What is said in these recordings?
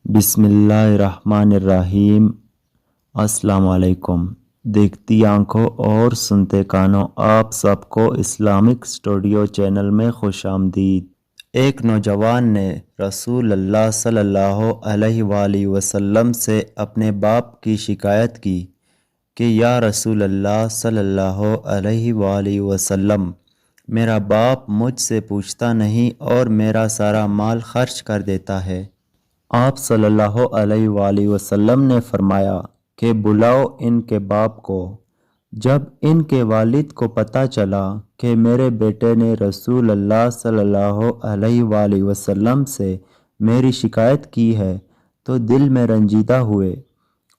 بسم اللہ الرحمن الرحیم۔ السلام علیکم۔ دیکھتی آنکھوں اور سنتے کانوں آپ سب کو اسلامک اسٹوڈیو چینل میں خوش آمدید۔ ایک نوجوان نے رسول اللہ صلی اللہ علیہ وآلہ وسلم سے اپنے باپ کی شکایت کی کہ یا رسول اللہ صلی اللہ علیہ وآلہ وسلم، میرا باپ مجھ سے پوچھتا نہیں اور میرا سارا مال خرچ کر دیتا ہے۔ آپ صلی اللہ علیہ وآلہ وسلم نے فرمایا کہ بلاؤ ان کے باپ کو۔ جب ان کے والد کو پتہ چلا کہ میرے بیٹے نے رسول اللہ صلی اللہ علیہ وآلہ وسلم سے میری شکایت کی ہے تو دل میں رنجیدہ ہوئے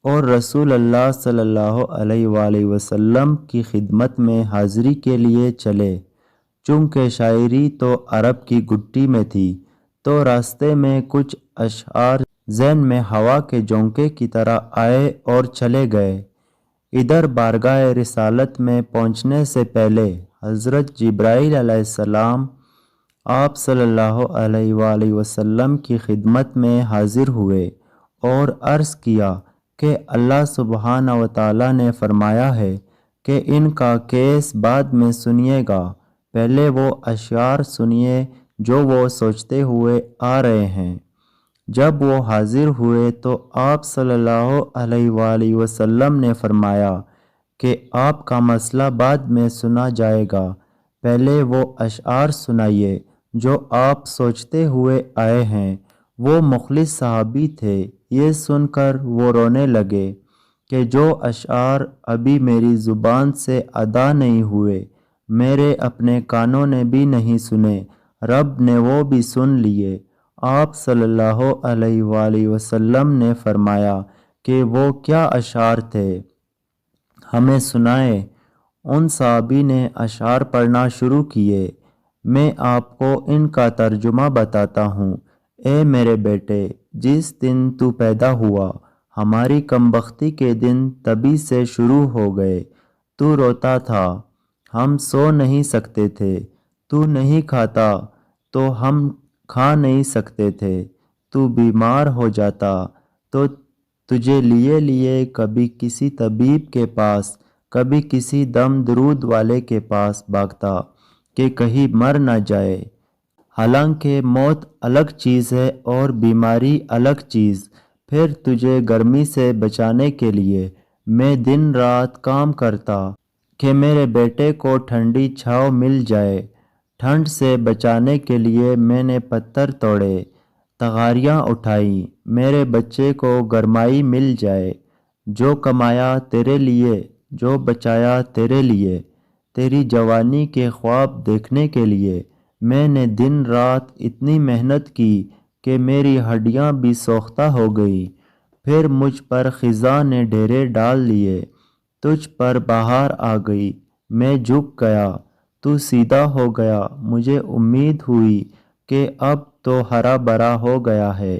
اور رسول اللہ صلی اللہ علیہ وآلہ وسلم کی خدمت میں حاضری کے لیے چلے۔ چونکہ شاعری تو عرب کی گٹی میں تھی تو راستے میں کچھ اشعار ذہن میں ہوا کے جھونکے کی طرح آئے اور چلے گئے۔ ادھر بارگاہ رسالت میں پہنچنے سے پہلے حضرت جبرائیل علیہ السلام آپ صلی اللہ علیہ وآلہ وسلم کی خدمت میں حاضر ہوئے اور عرض کیا کہ اللہ سبحانہ و تعالیٰ نے فرمایا ہے کہ ان کا کیس بعد میں سنیے گا، پہلے وہ اشعار سنیے جو وہ سوچتے ہوئے آ رہے ہیں۔ جب وہ حاضر ہوئے تو آپ صلی اللہ علیہ وآلہ وسلم نے فرمایا کہ آپ کا مسئلہ بعد میں سنا جائے گا، پہلے وہ اشعار سنائیے جو آپ سوچتے ہوئے آئے ہیں۔ وہ مخلص صحابی تھے۔ یہ سن کر وہ رونے لگے کہ جو اشعار ابھی میری زبان سے ادا نہیں ہوئے، میرے اپنے کانوں نے بھی نہیں سنے، رب نے وہ بھی سن لیے۔ آپ صلی اللہ علیہ وآلہ وسلم نے فرمایا کہ وہ کیا اشعار تھے، ہمیں سنائیں۔ ان صحابی نے اشعار پڑھنا شروع کیے۔ میں آپ کو ان کا ترجمہ بتاتا ہوں۔ اے میرے بیٹے، جس دن تو پیدا ہوا ہماری کم بختی کے دن تبھی سے شروع ہو گئے۔ تو روتا تھا، ہم سو نہیں سکتے تھے، تو نہیں کھاتا تو ہم کھا نہیں سکتے تھے، تو بیمار ہو جاتا تو تجھے لیے کبھی کسی طبیب کے پاس، کبھی کسی دم درود والے کے پاس بھاگتا کہ کہیں مر نہ جائے۔ حالانکہ موت الگ چیز ہے اور بیماری الگ چیز۔ پھر تجھے گرمی سے بچانے کے لیے میں دن رات کام کرتا کہ میرے بیٹے کو ٹھنڈی چھاؤں مل جائے۔ ٹھنڈ سے بچانے کے لیے میں نے پتھر توڑے، تغاریاں اٹھائیں، میرے بچے کو گرمائی مل جائے۔ جو کمایا تیرے لیے، جو بچایا تیرے لیے، تیری جوانی کے خواب دیکھنے کے لیے میں نے دن رات اتنی محنت کی کہ میری ہڈیاں بھی سوختہ ہو گئی۔ پھر مجھ پر خزاں نے ڈیرے ڈال لیے، تجھ پر بہار آ گئی، میں جھک گیا، تو سیدھا ہو گیا۔ مجھے امید ہوئی کہ اب تو ہرا بھرا ہو گیا ہے،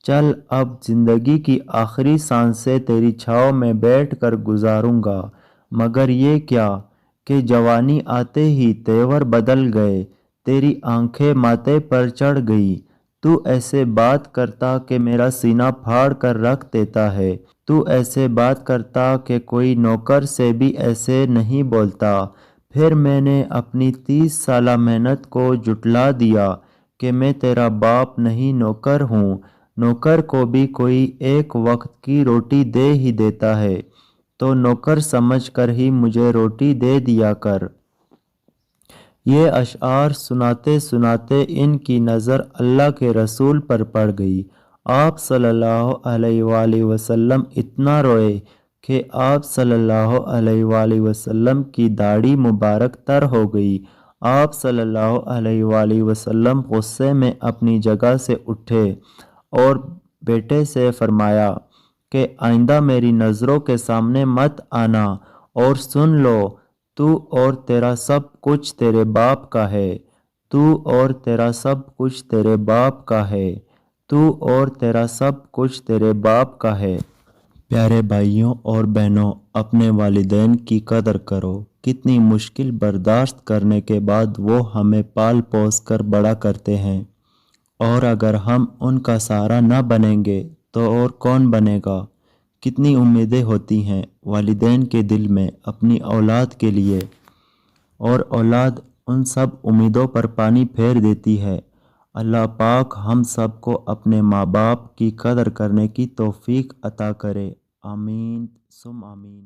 چل اب زندگی کی آخری سانسیں تیری چھاؤں میں بیٹھ کر گزاروں گا۔ مگر یہ کیا کہ جوانی آتے ہی تیور بدل گئے، تیری آنکھیں ماتھے پر چڑھ گئی۔ تو ایسے بات کرتا کہ میرا سینہ پھاڑ کر رکھ دیتا ہے، تو ایسے بات کرتا کہ کوئی نوکر سے بھی ایسے نہیں بولتا۔ پھر میں نے اپنی 30 سالہ محنت کو جھٹلا دیا کہ میں تیرا باپ نہیں نوکر ہوں۔ نوکر کو بھی کوئی ایک وقت کی روٹی دے ہی دیتا ہے، تو نوکر سمجھ کر ہی مجھے روٹی دے دیا کر۔ یہ اشعار سناتے سناتے ان کی نظر اللہ کے رسول پر پڑ گئی۔ آپ صلی اللہ علیہ وآلہ وسلم اتنا روئے کہ آپ صلی اللہ علیہ وآلہ وسلم کی داڑھی مبارک تر ہو گئی۔ آپ صلی اللہ علیہ وآلہ وسلم غصے میں اپنی جگہ سے اٹھے اور بیٹے سے فرمایا کہ آئندہ میری نظروں کے سامنے مت آنا، اور سن لو، تو اور تیرا سب کچھ تیرے باپ کا ہے، تو اور تیرا سب کچھ تیرے باپ کا ہے، تو اور تیرا سب کچھ تیرے باپ کا ہے۔ پیارے بھائیوں اور بہنوں، اپنے والدین کی قدر کرو۔ کتنی مشکل برداشت کرنے کے بعد وہ ہمیں پال پوس کر بڑا کرتے ہیں، اور اگر ہم ان کا سہارا نہ بنیں گے تو اور کون بنے گا۔ کتنی امیدیں ہوتی ہیں والدین کے دل میں اپنی اولاد کے لیے، اور اولاد ان سب امیدوں پر پانی پھیر دیتی ہے۔ اللہ پاک ہم سب کو اپنے ماں باپ کی قدر کرنے کی توفیق عطا کرے۔ آمین ثم آمین۔